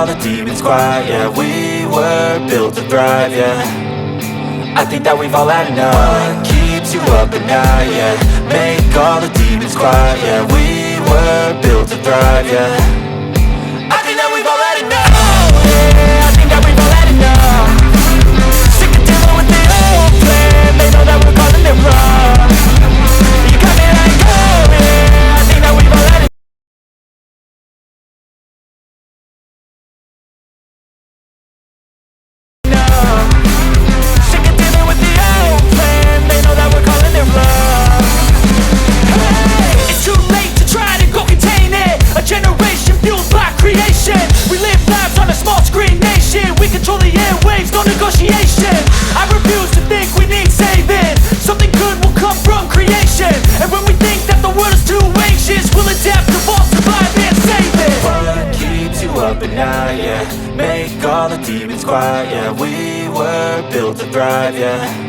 all the demons quiet. Yeah, we were built to thrive, yeah. I think that we've all had enough. What keeps you up at night, yeah. Make all the demons quiet. Yeah, we were built to thrive, yeah. I think that we've all had enough. Yeah, I think that we've all had enough. Sick of dealing with the old plan. They know that we're calling it wrong. You got me like, oh yeah. I think that we've all had enough. Negotiation. I refuse to think we need saving. Something good will come from creation. And when we think that the world is too anxious, we'll adapt, evolve, survive and save it. What keeps you up at night, yeah. Make all the demons quiet, yeah. We were built to thrive, yeah.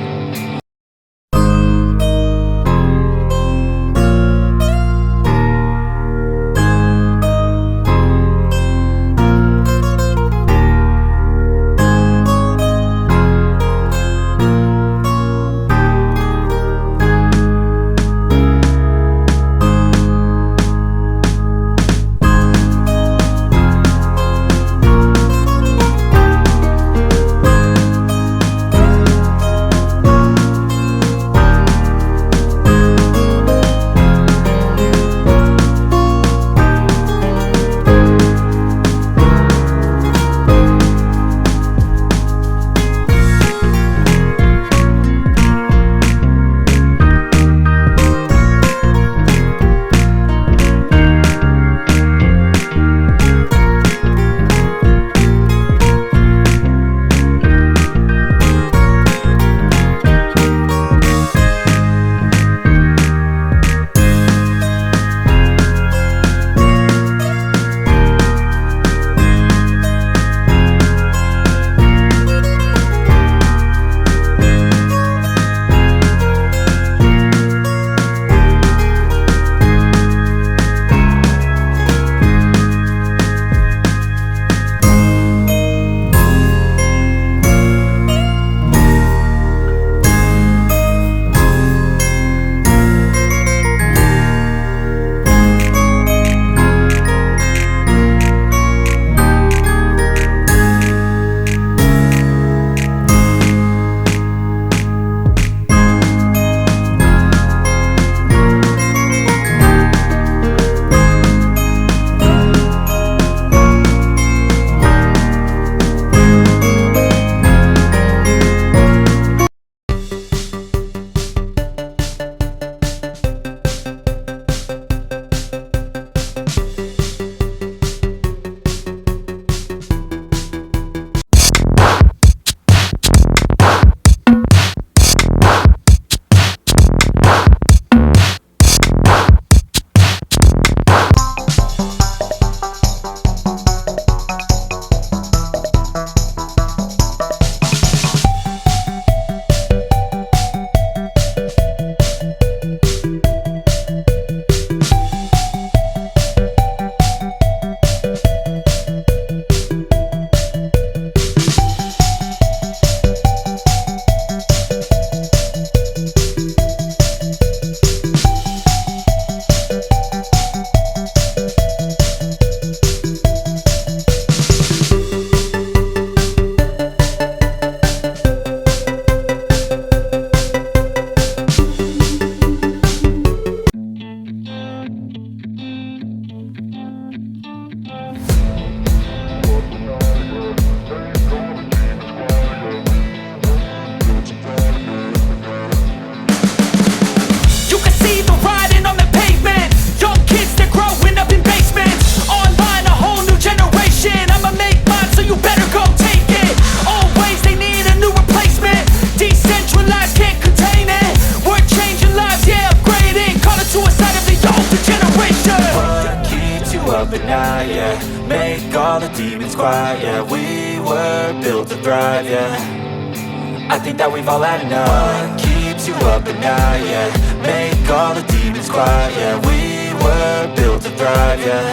all the demons quiet, yeah. We were built to thrive, yeah. I think that we've all had enough. What keeps you up at night, yeah. Make all the demons quiet, yeah. We were built to thrive, yeah.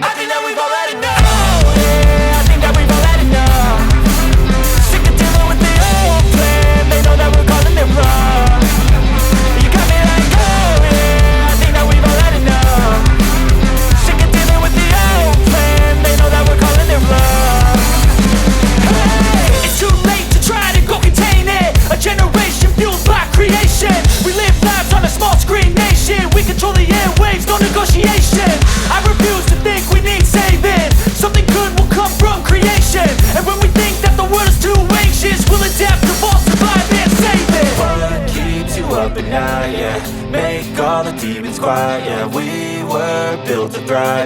I think that we've all had enough, yeah. up at night, yeah. Make all the demons quiet, yeah. We were built to thrive.